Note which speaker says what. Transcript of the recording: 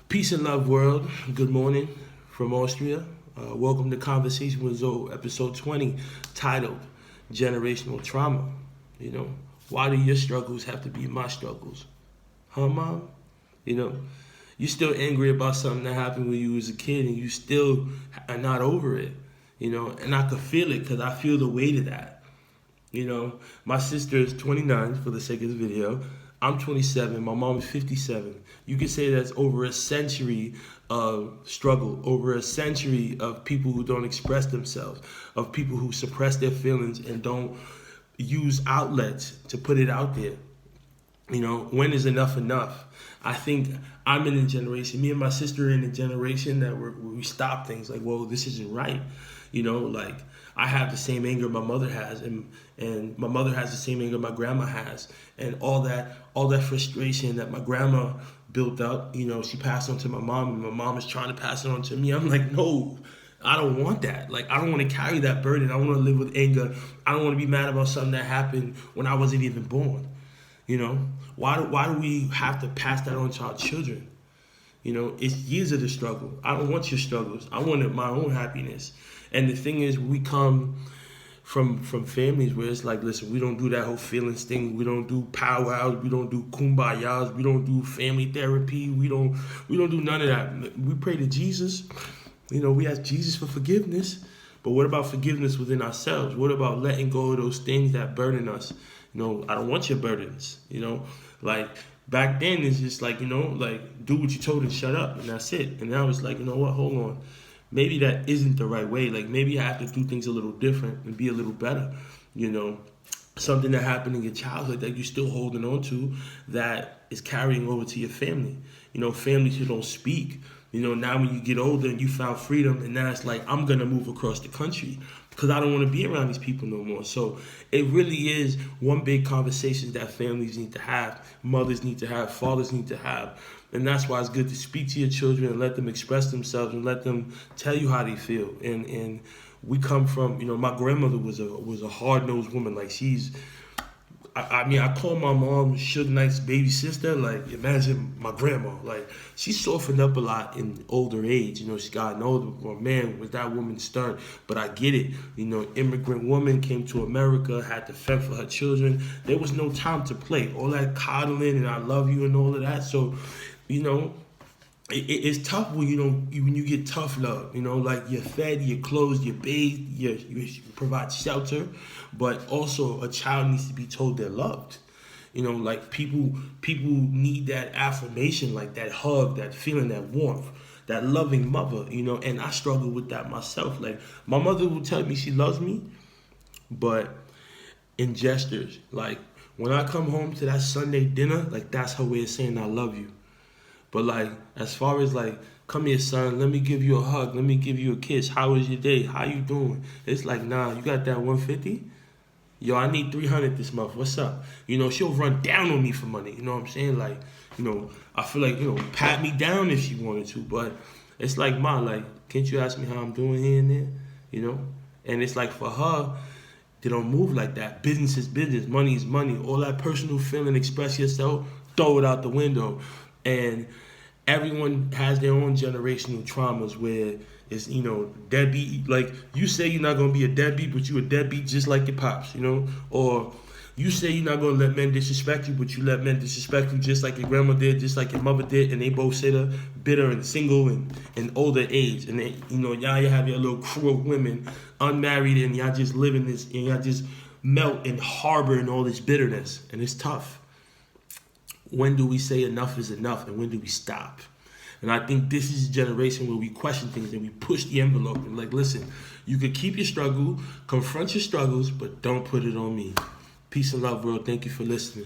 Speaker 1: Peace and love, world. Good morning from Austria. Welcome to Conversation with Zoe, episode 20, titled Generational Trauma. You know, why do your struggles have to be my struggles? Huh, Mom? You know, you're still angry about something that happened when you was a kid and you still are not over it. You know, and I could feel it because I feel the weight of that. You know, my sister is 29 for the sake of the video. I'm 27. My mom is 57. You could say that's over a century of struggle, over a century of people who don't express themselves, of people who suppress their feelings and don't use outlets to put it out there. You know, when is enough enough? I think I'm in a generation, me and my sister are in a generation that we stop things like, well, this isn't right. You know, like I have the same anger my mother has, and my mother has the same anger my grandma has, and all that frustration that my grandma built up, you know, she passed on to my mom, and my mom is trying to pass it on to me. I'm like, no, I don't want that. Like, I don't want to carry that burden. I want to live with anger. I don't want to be mad about something that happened when I wasn't even born. You know, why do we have to pass that on to our children? You know, it's years of the struggle. I don't want your struggles. I wanted my own happiness. And the thing is, we come from families where it's like, listen, we don't do that whole feelings thing. We don't do powwows. We don't do kumbayas. We don't do family therapy. We don't do none of that. We pray to Jesus. You know, we ask Jesus for forgiveness. But what about forgiveness within ourselves? What about letting go of those things that burden us? You know, I don't want your burdens. You know, like back then it's just like, you know, like do what you told and shut up, and that's it. And now it's like, you know what, hold on. Maybe that isn't the right way. Like maybe I have to do things a little different and be a little better. You know, something that happened in your childhood that you're still holding on to that is carrying over to your family. You know, families who don't speak. You know, now when you get older and you found freedom, and now it's like, I'm going to move across the country because I don't want to be around these people no more. So it really is one big conversation that families need to have, mothers need to have, fathers need to have. And that's why it's good to speak to your children and let them express themselves and let them tell you how they feel. And we come from, you know, my grandmother was a hard-nosed woman. Like I mean, I call my mom Suge Knight's baby sister. Like, imagine my grandma. Like, she softened up a lot in older age. You know, she got older. Well, man, was that woman stern. But I get it. You know, immigrant woman came to America, had to fend for her children. There was no time to play. All that coddling and I love you and all of that. So, you know, it's tough when you get tough love. You know, like you're fed, you're clothed, you're bathed, you provide shelter, but also a child needs to be told they're loved. You know, like people need that affirmation, like that hug, that feeling, that warmth, that loving mother. You know, and I struggle with that myself. Like my mother will tell me she loves me, but in gestures. Like when I come home to that Sunday dinner, like that's her way of saying I love you. But like, as far as like, come here, son, let me give you a hug, let me give you a kiss. How was your day? How you doing? It's like, nah, you got that 150? Yo, I need 300 this month. What's up? You know, she'll run down on me for money. You know what I'm saying? Like, you know, I feel like, you know, pat me down if she wanted to. But it's like, Ma, like, can't you ask me how I'm doing here and there? You know? And it's like for her, they don't move like that. Business is business. Money is money. All that personal feeling, express yourself, throw it out the window. And everyone has their own generational traumas where it's, you know, deadbeat. Like, you say you're not going to be a deadbeat, but you a deadbeat just like your pops, you know? Or you say you're not going to let men disrespect you, but you let men disrespect you just like your grandma did, just like your mother did, and they both sit there bitter and single and older age. And then, you know, y'all have your little crew of women, unmarried, and y'all just live in this, and y'all just melt and harbor in all this bitterness. And it's tough. When do we say enough is enough, and when do we stop? And I think this is a generation where we question things and we push the envelope and like, listen, you could keep your struggle, confront your struggles, but don't put it on me. Peace and love, world. Thank you for listening.